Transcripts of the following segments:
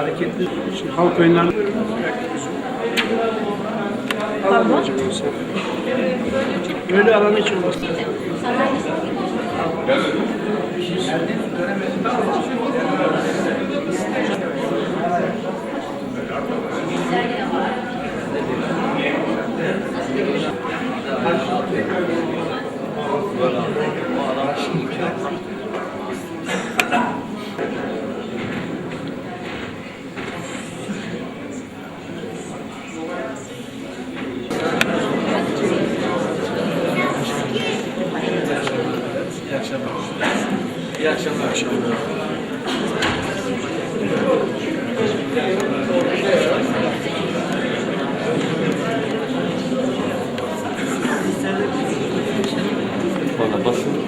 hareketli halk oyunlarını böyle alan için olmasın. İyi akşamlar. Bana basın.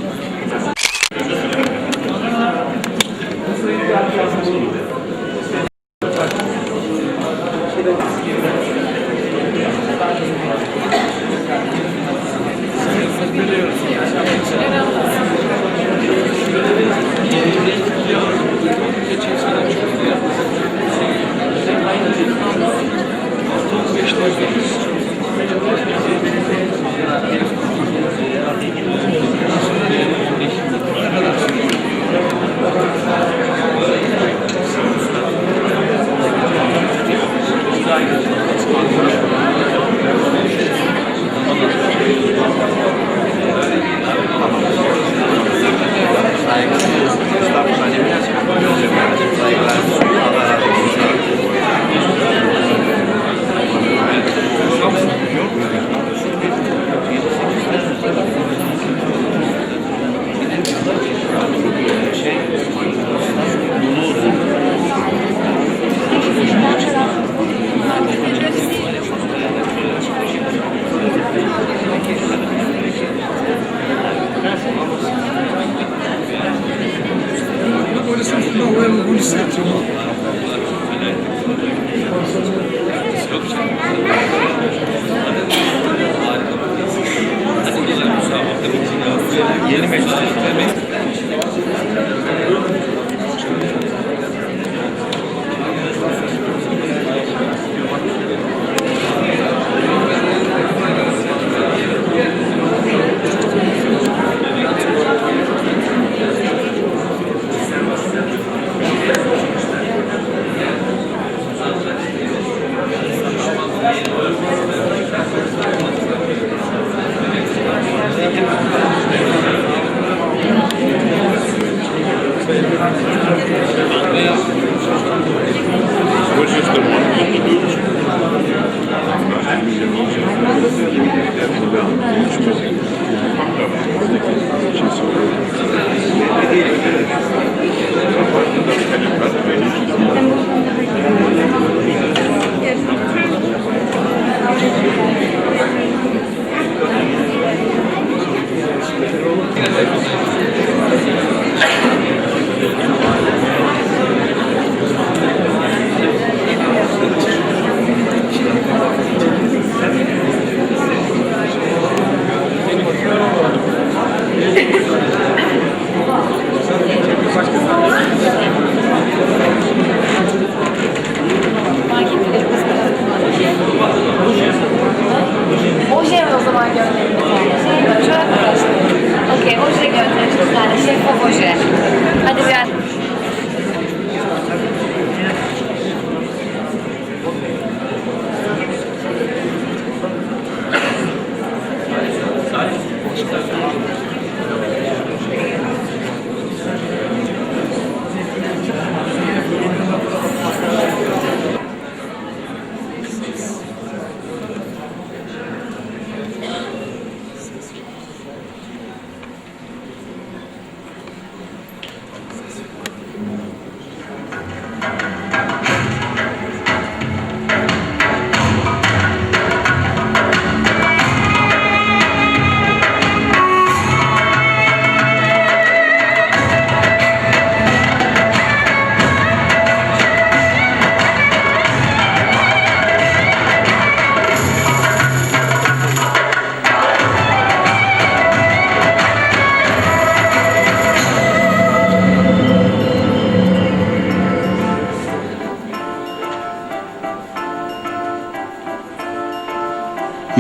Yeni meclis.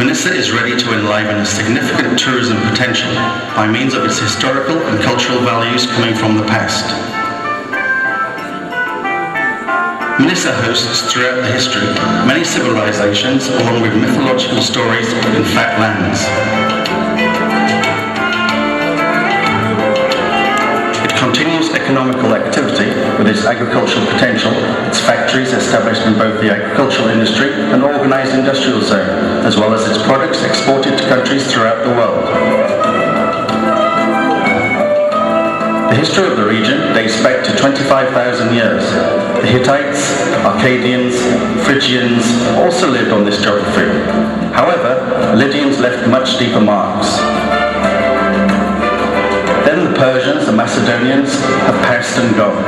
Manisa is ready to enliven a significant tourism potential by means of its historical and cultural values coming from the past. Manisa hosts throughout the history many civilizations along with mythological stories and fat lands. It continues economical activity with its agricultural potential, its factories established in both the agricultural industry and organised industrial zone, as well as its products exported to countries throughout the world. The history of the region dates back to 25,000 years. The Hittites, Akkadians, Phrygians also lived on this geography. However, Lydians left much deeper marks. Then the Persians and Macedonians have passed and gone.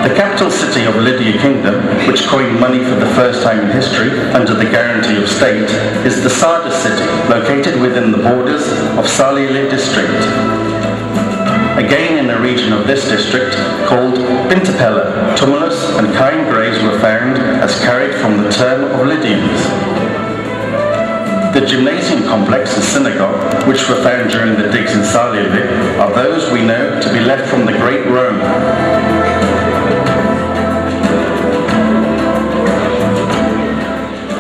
The capital city of Lydia Kingdom, which coined money for the first time in history under the guarantee of state, is the Sardis city, located within the borders of Salihli district. Again in a region of this district called Bintapella, tumulus and kind graves were found as carried from the term of Lydians. The gymnasium complex and synagogue, which were found during the digs in Salihli, are those we know to be left from the Great Rome.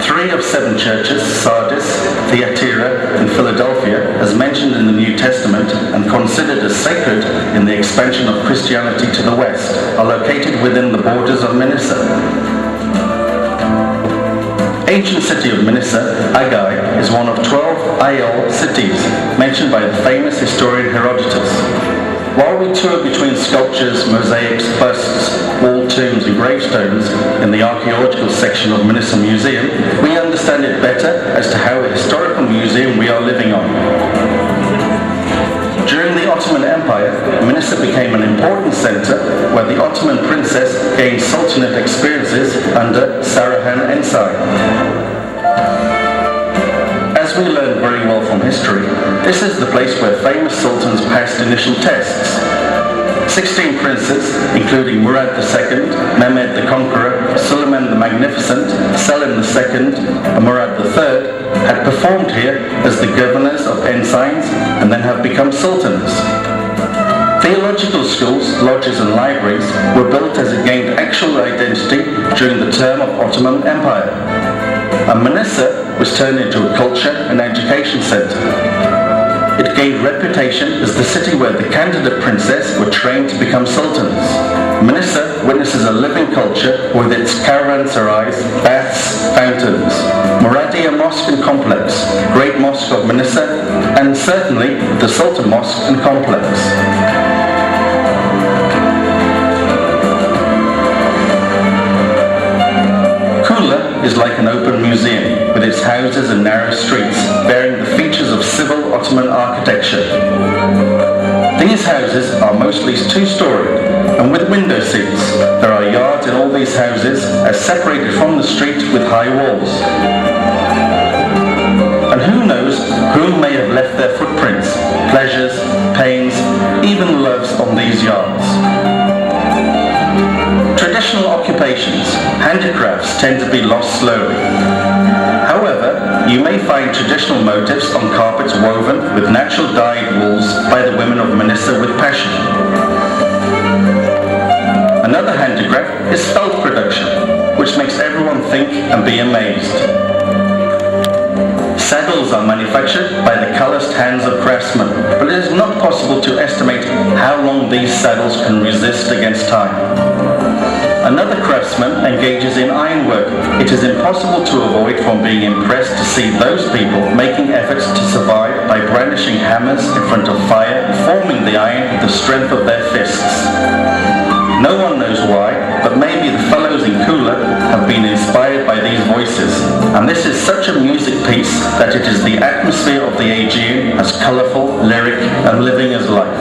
3 of 7 churches, Sardis, Thyatira, and Philadelphia, as mentioned in the New Testament and considered as sacred in the expansion of Christianity to the west, are located within the borders of Manisa. Ancient city of Manisa, Agai, is one of 12 Ayol cities mentioned by the famous historian Herodotus. While we tour between sculptures, mosaics, busts, wall tombs and gravestones in the archaeological section of Manisa Museum, we understand it better as to how a historical museum we are living on. During the Ottoman Empire, Manisa became an important centre where the Ottoman princess gained sultanate experiences under Saruhan nci. As we learn very well from history, this is the place where famous sultans passed initial tests. 16 princes, including Murad II, Mehmed the Conqueror, Suleiman the Magnificent, Selim II, and Murad III, had performed here as the governors of ensigns and then have become sultans. Theological schools, lodges and libraries were built as it gained actual identity during the term of Ottoman Empire. And Manisa was turned into a culture and education centre. It gained reputation as the city where the candidate princes were trained to become sultans. Manisa witnesses a living culture with its caravanserais, baths, fountains, Muradia Mosque and Complex, Great Mosque of Manisa, and certainly the Sultan Mosque and Complex. Is like an open museum, with its houses and narrow streets, bearing the features of civil Ottoman architecture. These houses are mostly 2-storied, and with window seats. There are yards in all these houses, as separated from the street with high walls. And who knows who may have left their footprints, pleasures, pains, even loves on these yards. Traditional occupations, handicrafts tend to be lost slowly. However, you may find traditional motifs on carpets woven with natural dyed wools by the women of Manisa with passion. Another handicraft is felt production, which makes everyone think and be amazed. Saddles are manufactured by the calloused hands of craftsmen, but it is not possible to estimate how long these saddles can resist against time. Another craftsman engages in ironwork. It is impossible to avoid from being impressed to see those people making efforts to survive by brandishing hammers in front of fire and forming the iron with the strength of their fists. No one knows why, but maybe the fellows in Kula have been inspired by these voices. And this is such a music piece that it is the atmosphere of the Aegean, as colourful, lyric and living as life.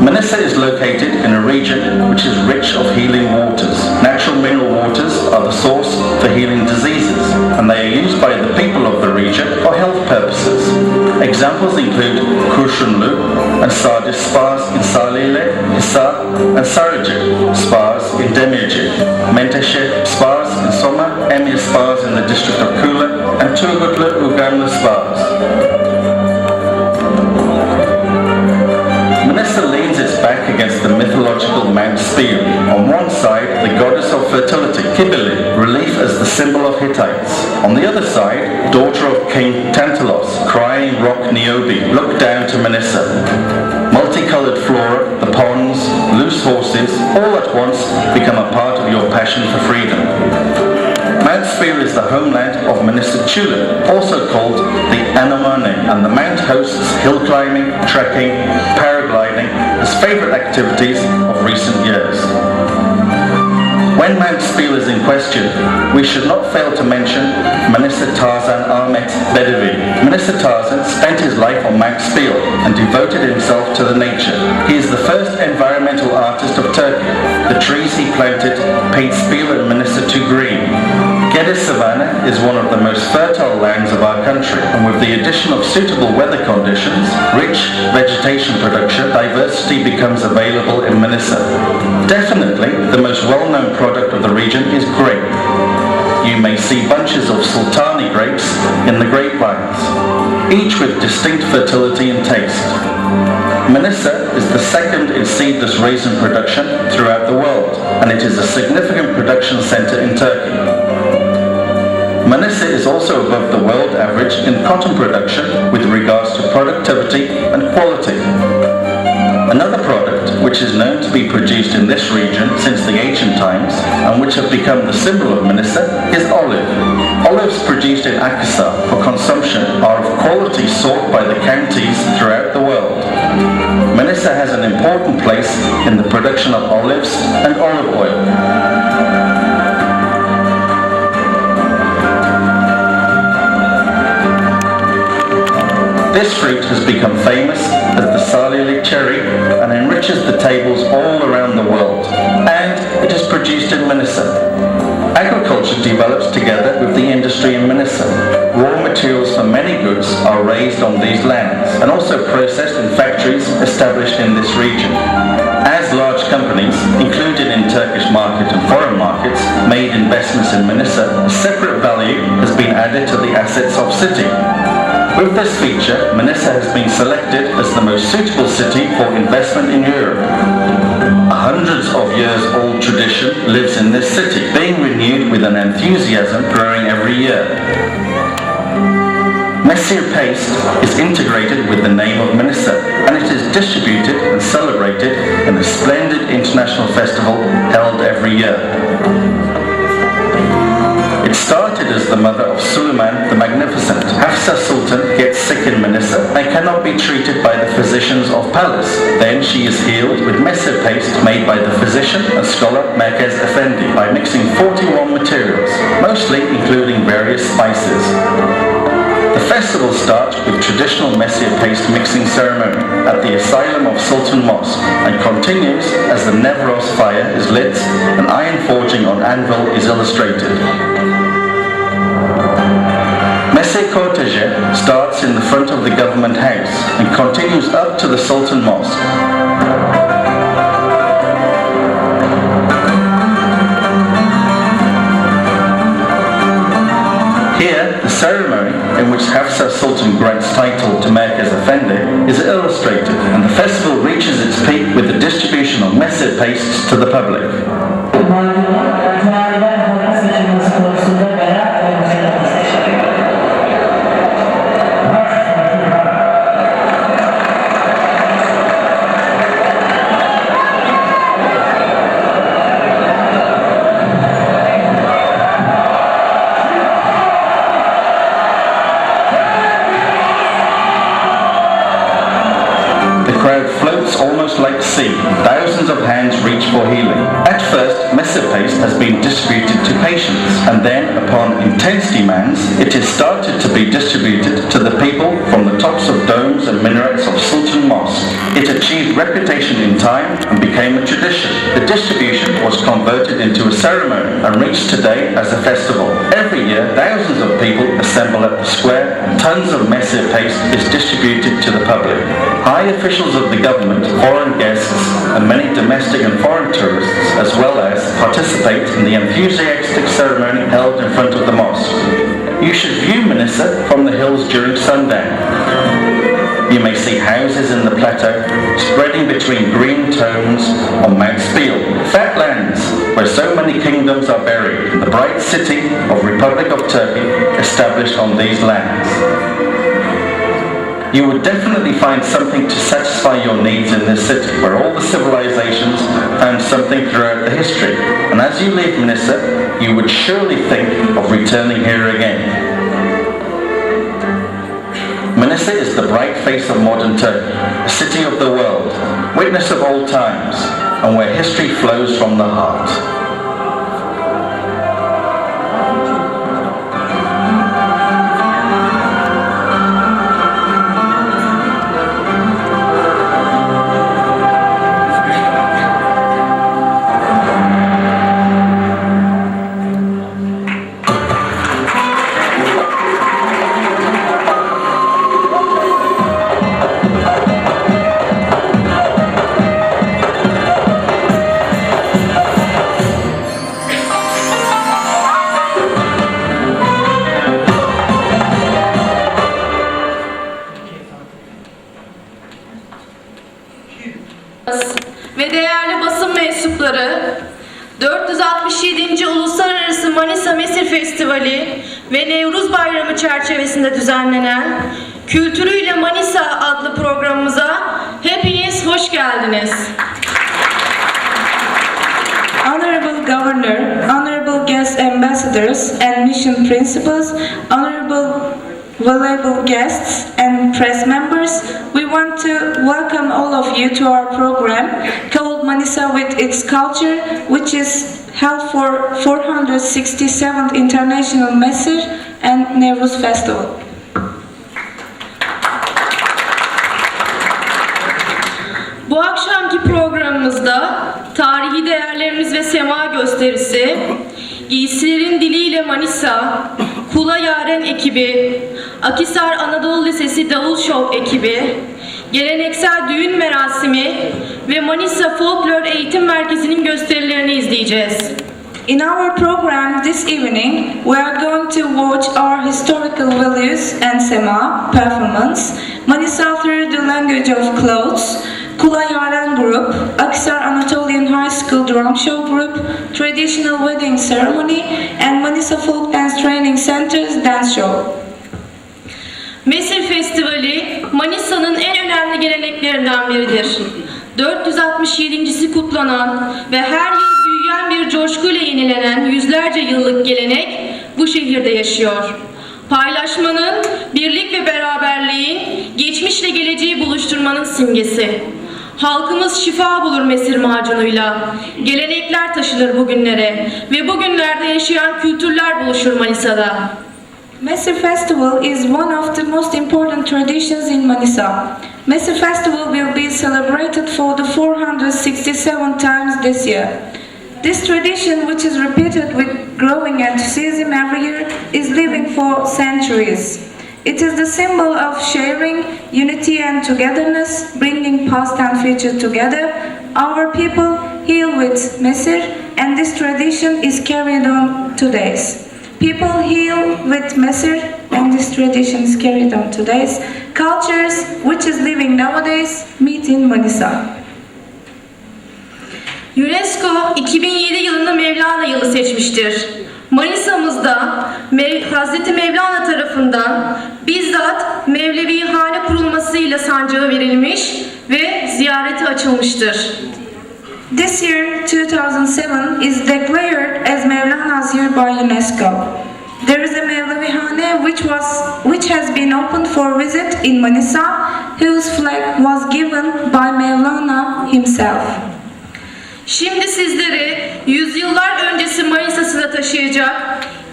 Manisa is located in a region which is rich of healing waters. Natural mineral waters are the source for healing diseases, and they are used by the people of the region for health purposes. Examples include Kurşunlu and Sardis spas in Salile, Hisar and Sarıcık spas in Demirci, Menteşe spas in Soma, Emir spas in the district of Kula and Turgutlu Uganlı spas. Manisa leans its back against the mythological Mount Spiel. On one side, the goddess of fertility, Kibili, relief as the symbol of Hittites. On the other side, daughter of King Tantalos, crying rock Niobe, look down to Manisa. Multicolored flora, the ponds, loose horses, all at once become a part of your passion for freedom. Mount Spiel is the homeland of Manisa tulip, also called the Anemone, and the mount hosts hill climbing, trekking, paragliding as favourite activities of recent years. When Mount Spiel is in question, we should not fail to mention Manisa Tarzan Ahmet Bedevi. Manisa Tarzan spent his life on Mount Spiel and devoted himself to the nature. He is the first environmental artist of Turkey. The trees he planted paint Spiel and Manisa to green. Gediz Savannah is one of the most fertile lands of our country, and with the addition of suitable weather conditions, rich vegetation production, diversity becomes available in Manisa. Definitely, the most well-known product of the region is grape. You may see bunches of sultani grapes in the grapevines, each with distinct fertility and taste. Manisa is the second in seedless raisin production throughout the world, and it is a significant production centre in Turkey. Manisa is also above the world average in cotton production with regards to productivity and quality. Another product which is known to be produced in this region since the ancient times and which have become the symbol of Manisa is olive. Olives produced in Akhisar for consumption are of quality sought by the counties throughout the world. Manisa has an important place in the production of olives and olive oil. This fruit has become famous as the Salili cherry and enriches the tables all around the world, and it is produced in Manisa. Agriculture develops together with the industry in Manisa. Raw materials for many goods are raised on these lands and also processed in factories established in this region. As large companies, included in Turkish market and foreign markets, made investments in Manisa, a separate value has been added to the assets of city. With this feature, Manisa has been selected as the most suitable city for investment in Europe. A hundreds of years old tradition lives in this city, being renewed with an enthusiasm growing every year. Mesir paste is integrated with the name of Manisa, and it is distributed and celebrated in a splendid international festival held every year. It started as the mother of Suleiman the Magnificent. Hafsa Sultan gets sick in Manisa and cannot be treated by the physicians of Palace. Then she is healed with mesir paste made by the physician and scholar Merkez Efendi by mixing 41 materials, mostly including various spices. The festival starts with traditional mesir paste mixing ceremony at the asylum of Sultan Mosque and continues as the Nevros fire is lit and iron forging on anvil is illustrated. Mesir cortege starts in the front of the government house and continues up to the Sultan Mosque. Here, the ceremony in which Hafsa Sultan grants title to Merkez Efendi is illustrated, and the festival reaches its peak with the distribution of mesir pastes to the public. Almost like sea, thousands of hands reach for healing. At first, mesir paste has been distributed to patients, and then, upon intense demands, it is started to be distributed to the people from the tops of domes and minarets of Sultan Mosque. It achieved reputation in time and became a tradition. The distribution was was converted into a ceremony and reached today as a festival. Every year, thousands of people assemble at the square and tons of Mesir paste is distributed to the public. High officials of the government, foreign guests, and many domestic and foreign tourists, as well as participate in the enthusiastic ceremony held in front of the mosque. You should view Manisa from the hills during sundown. You may see houses in the plateau spreading between green tones on Mount Spiel, fat lands where so many kingdoms are buried, the bright city of Republic of Turkey established on these lands. You would definitely find something to satisfy your needs in this city, where all the civilizations found something throughout the history. And as you leave Manisa, you would surely think of returning here again. Manisa is the bright face of modern Turkey, a city of the world, witness of all times, and where history flows from the heart. Ve değerli basın mensupları, 467. Uluslararası Manisa Mesir Festivali ve Nevruz Bayramı çerçevesinde düzenlenen Kültürüyle Manisa adlı programımıza hepiniz hoş geldiniz. Honorable Governor, honorable guest ambassadors and mission principals, honorable valuable guests and press members, we want to welcome all of you to our program called Manisa with its Culture, which is held for 467th International Mesir and Nevruz Festival. Bu akşamki programımızda tarihi değerlerimiz ve sema gösterisi, giysilerin diliyle Manisa, Kula Yaren ekibi, Akhisar Anadolu Lisesi Davul Show ekibi, geleneksel düğün merasimi ve Manisa Folklor Eğitim Merkezi'nin gösterilerini izleyeceğiz. In our program this evening, we are going to watch our historical values and sema performance, Manisa through the language of clothes, Kula Yaren Group, Akhisar Anatolian High School Drum Show Group, Traditional Wedding Ceremony, and Manisa Folk Dance Training Center's Dance Show. Mesir Festivali, Manisa'nın en önemli geleneklerinden biridir. 467.si kutlanan ve her yıl büyüyen bir coşkuyla yenilenen yüzlerce yıllık gelenek bu şehirde yaşıyor. Paylaşmanın, birlik ve beraberliğin, geçmişle geleceği buluşturmanın simgesi. Halkımız şifa bulur mesir macunuyla. Gelenekler taşınır bugünlere ve bugünlerde yaşayan kültürler buluşur Manisa'da. Mesir Festival is one of the most important traditions in Manisa. Mesir Festival will be celebrated for the 467th times this year. This tradition, which is repeated with growing enthusiasm every year, is living for centuries. It is the symbol of sharing, unity and togetherness, bringing past and future together. Our people heal with Mesir, and this tradition is carried on today. People heal with Mesir, and this tradition is carried on today's. Cultures, which is living nowadays, meet in Manisa. UNESCO 2007 yılında Mevlana yılı seçmiştir. Manisa'mızda Hazreti Mevlana tarafından bizzat Mevlevihane kurulmasıyla sancağı verilmiş ve ziyarete açılmıştır. This year, 2007, is declared as Mevlana's Year by UNESCO. There is a Mevlevihane which has been opened for visit in Manisa, whose flag was given by Mevlana himself. Şimdi sizleri yüzyıllar öncesi Manisa'sına taşıyacak,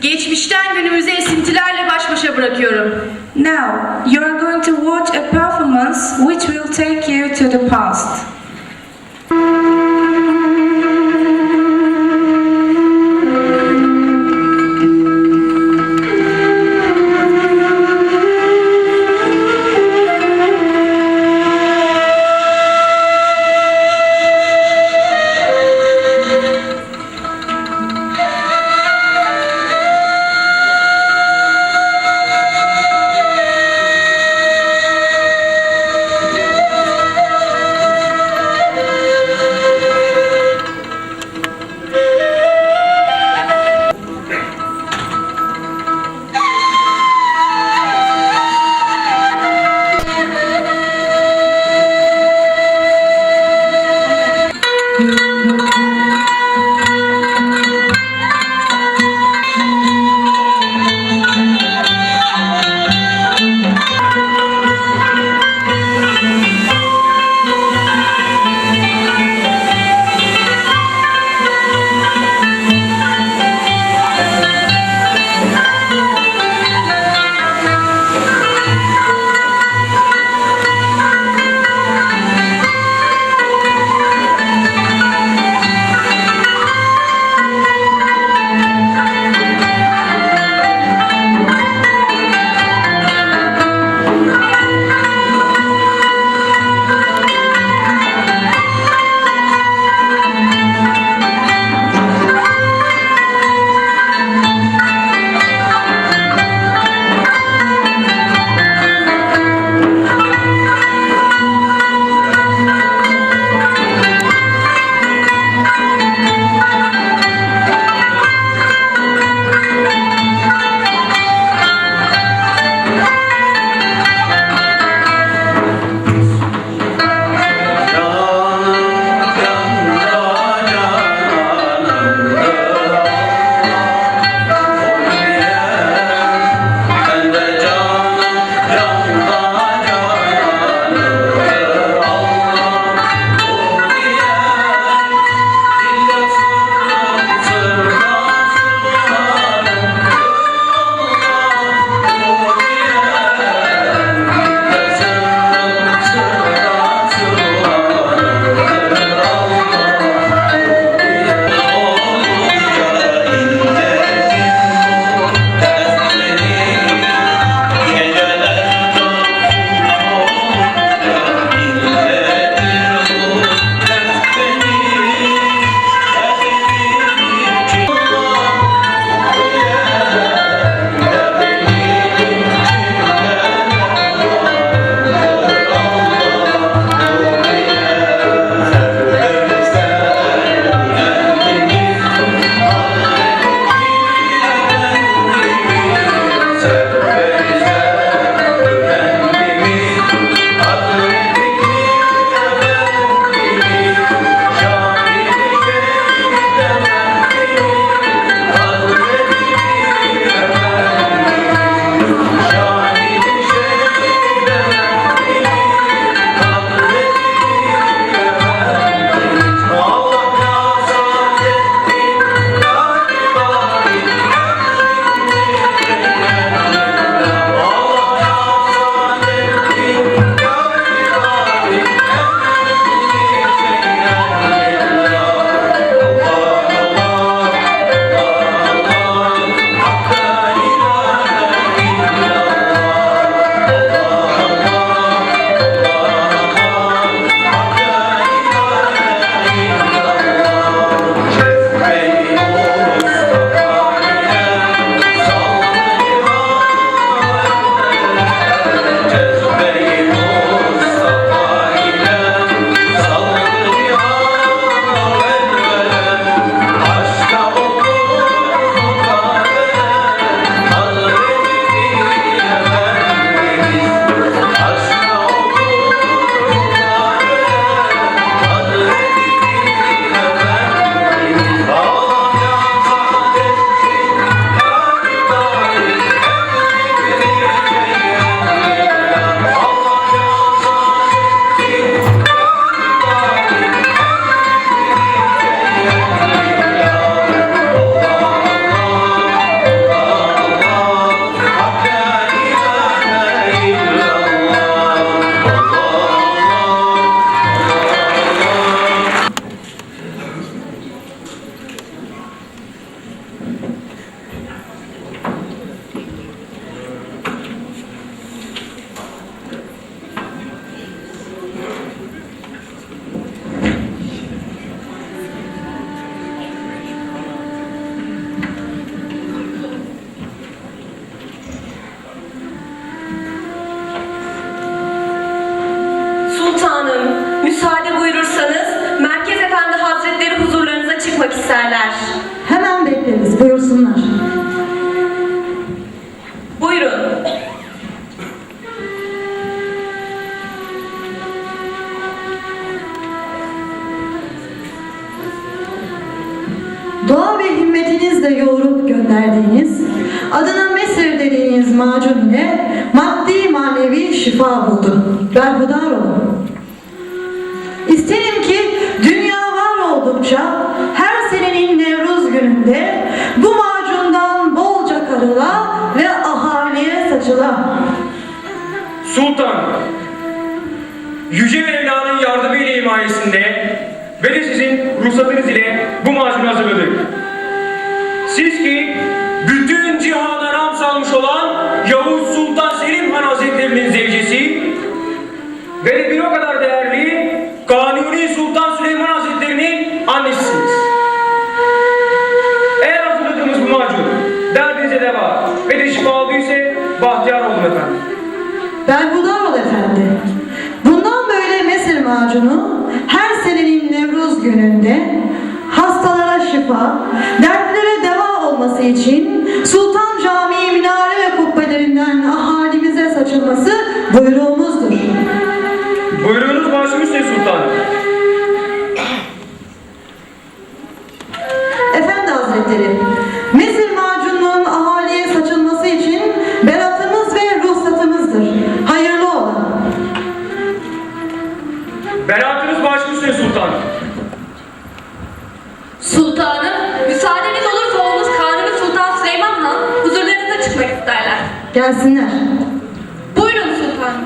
geçmişten günümüze esintilerle baş başa bırakıyorum. Now, you are going to watch a performance which will take you to the past. Hanım, müsaade buyurursanız Merkez Efendi Hazretleri huzurlarınıza çıkmak isterler. Hemen bekleriz, buyursunlar. Buyurun. Doğa ve himmetinizle yoğurup gönderdiğiniz, adına Mesir dediğiniz macun ile maddi manevi şifa buldum. Berhudar olun. İsterim ki dünya var oldukça her senenin Nevruz gününde bu macundan bolca karıla ve ahaliye saçıla. Sultan, Yüce Mevla'nın yardımı ile himayesinde ve de sizin ruhsatınız ile bu macunu hazırladık. Siz ki bütün cihana nam salmış olan Yavuz Sultan Selim Han Hazretleri'nin zevcesi ve de bir o kadar değerli Kanuni Sultan Süleyman Hazretleri'nin annesisiniz. Eğer hazırladığımız bu macun derdinize deva ve de şifa olduysa bahtiyar olun efendim. Berhudar ol efendi. Bundan böyle Mesir macunu her senenin Nevruz gününde hastalara şifa, dertlere deva olması için Sultan Camii minare ve kubbelerinden ahalimize saçılması buyruğumuzdur. Buyruğunuz başım üstüne sultanım. Efendi Hazretleri, Mesir macununun ahaliye saçılması için beratımız ve ruhsatımızdır. Hayırlı olan. Beratınız başım üstüne sultanım. Sultanım, müsaadeniz olursa oğlunuz Kanuni Sultan Süleyman Han huzurlarınıza çıkmak isterler. Gelsinler. Buyurun sultanım.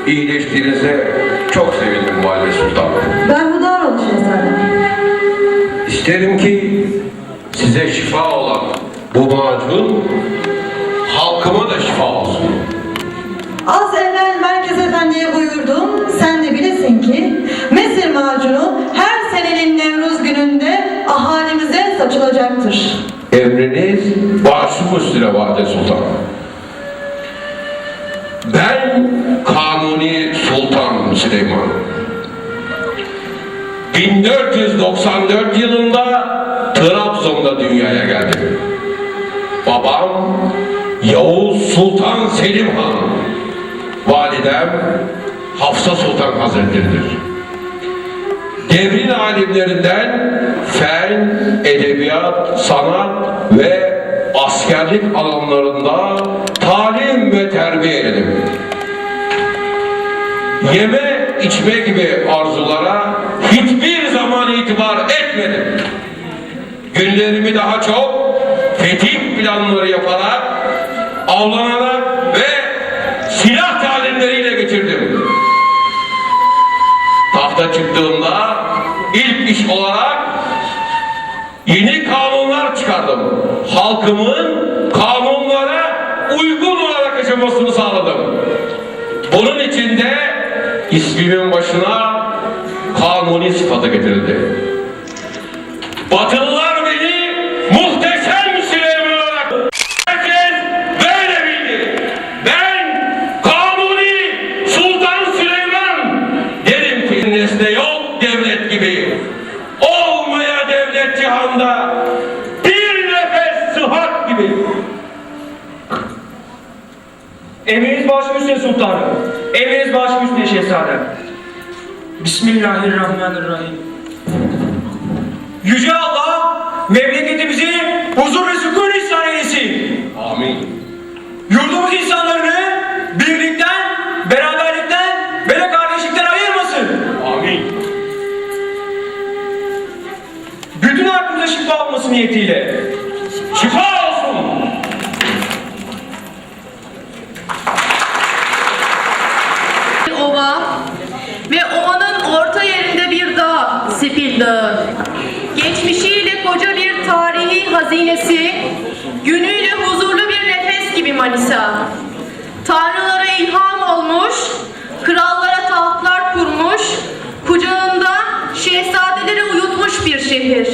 İyileştiğinize çok sevindim Valide Sultan. Berhudar ol şehzadem. İsterim ki size şifa olan bu macun halkıma da şifa olsun. Az evvel Merkez Efendi'ye buyurdum. Sen de bilesin ki Mesir macunu her senenin Nevruz gününde ahalimize saçılacaktır. Emriniz başım üstüne Valide Sultan. Ben Kanuni Sultan Süleyman. 1494 yılında Trabzon'da dünyaya geldim. Babam Yavuz Sultan Selim Han, validem Hafsa Sultan Hazretleri'dir. Devrin alimlerinden fen, edebiyat, sanat ve askerlik alanlarında talim ve terbiye edildim. Yeme, içme gibi arzulara hiçbir zaman itibar etmedim. Günlerimi daha çok fetih planları yaparak, avlanarak ve silah talimleriyle geçirdim. Tahta çıktığımda ilk iş olarak yeni kanunlar çıkardım. Halkımın kanunlara uygun olarak yaşamasını sağladım. Bunun için de ismimin başına Kanuni sıfatı getirildi. Batılılar beni muhteşem Süleyman olarak herkes böyle bildi. Ben Kanuni Sultan Süleyman derim ki nesne yok devlet gibi. Olmaya devlet cihanda bir nefes sıhhat gibi. Emriniz başım üstüne sultanım. Emriniz başım üstüne şehzadem. Bismillahirrahmanirrahim. Yüce Allah memleketimizi huzur ve sükun ihsan eylesin. Amin. Yurdumuz insanlarını birlikten, beraberlikten ve de kardeşlikten ayırmasın. Amin. Bütün halkımıza şifa olması niyetiyle. Şifa olsun. Ova ve ovanın orta yerinde bir dağ, Sipil Dağı. Geçmişiyle koca bir tarihi hazinesi, günüyle huzurlu bir nefes gibi Manisa. Tanrılara ilham olmuş, krallara tahtlar kurmuş, kucağında şehzadeleri uyutmuş bir şehir.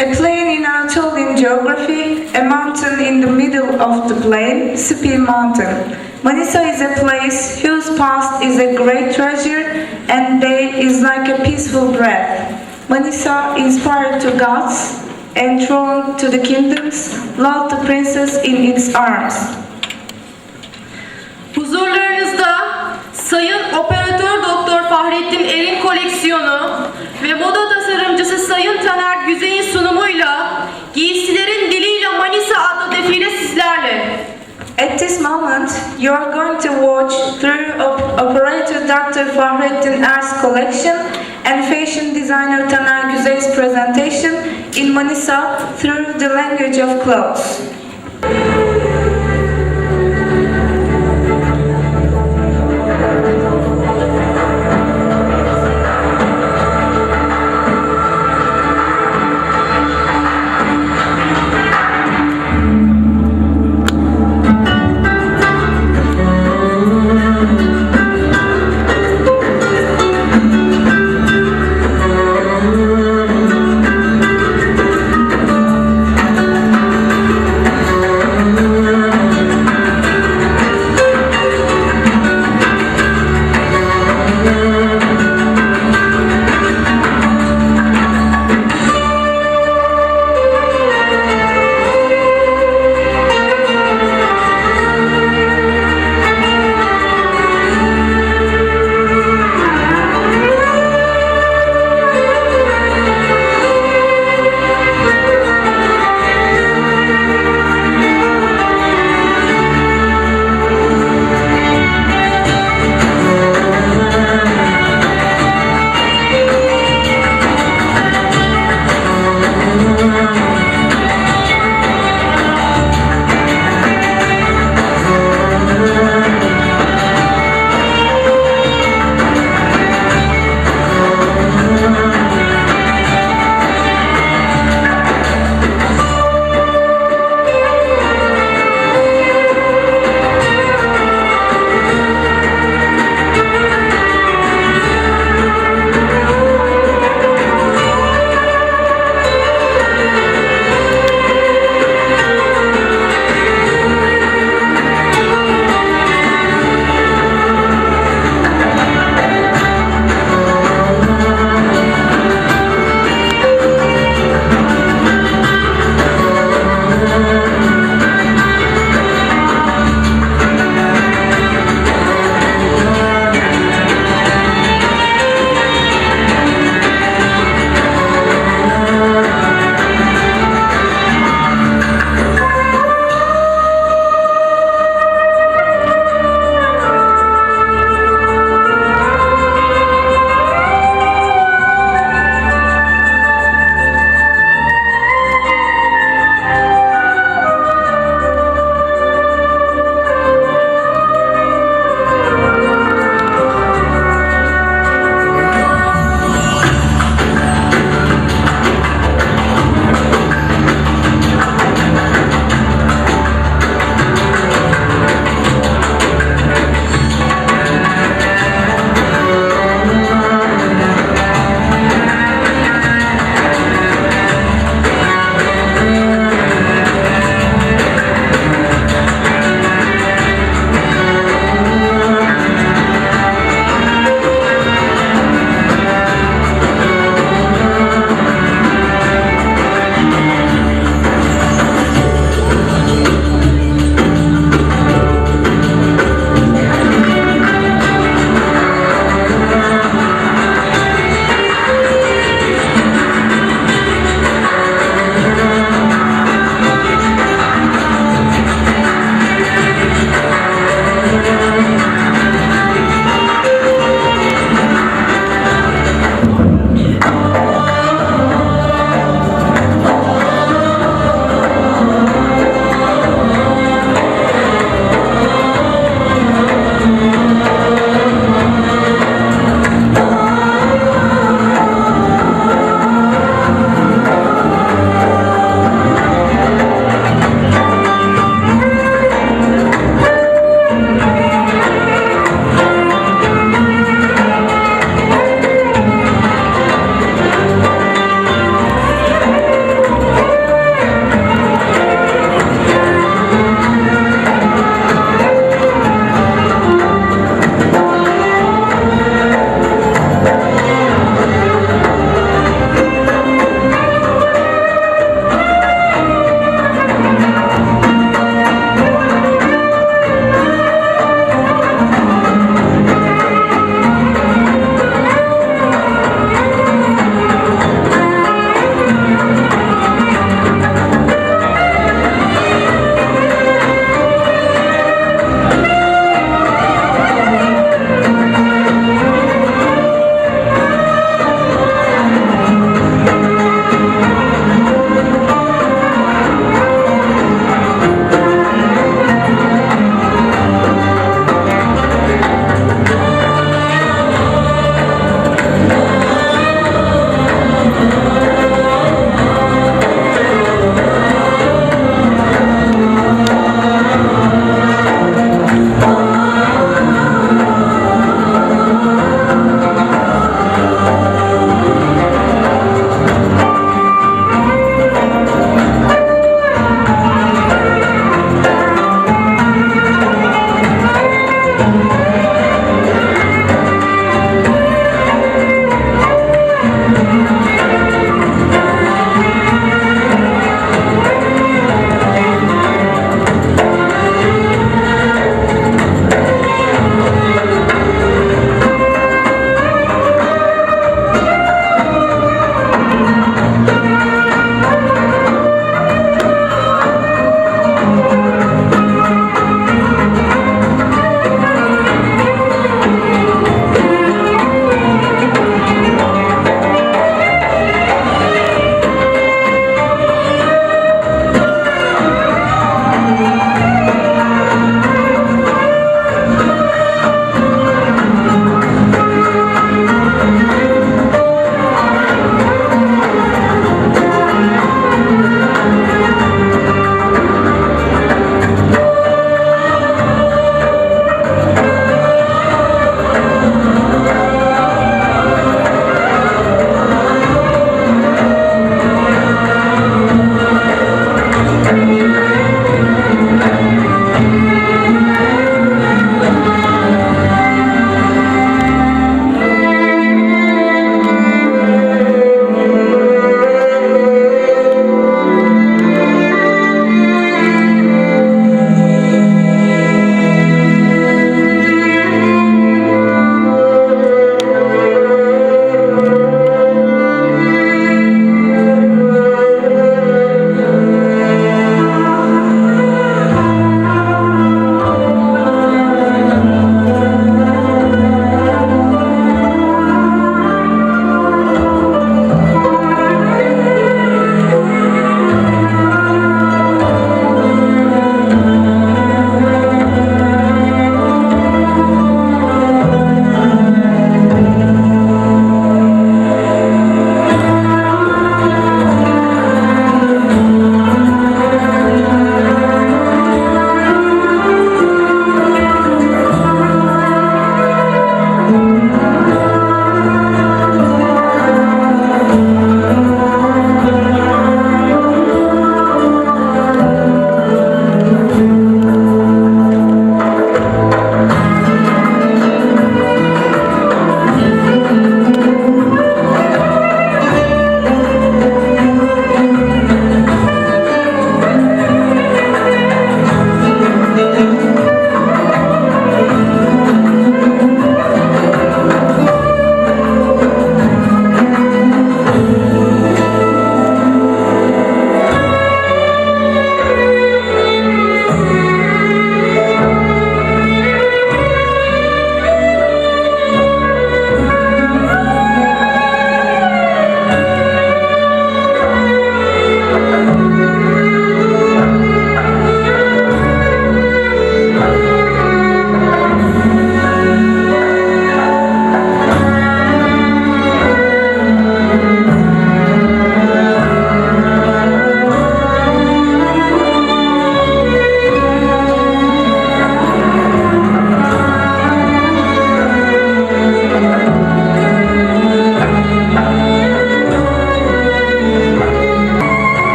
A plain in our told in geography, a mountain in the middle of the plain, Spi Mountain. Manisa is a place whose past is a great treasure and day is like a peaceful breath. Manisa inspired to gods, enthroned to the kingdoms, loved the princess in its arms. Huzurlarınızda Sayın Operatör Doktor Fahrettin Er'in koleksiyonu ve moda tasarımcısı Sayın Taner Güzey'in sunumuyla Giysilerin Diliyle Manisa adlı defile sizlerle. At this moment, you are going to watch through Operator Dr. Fahrettin Er's collection and fashion designer Taner Güzey's presentation in Manisa through the language of clothes.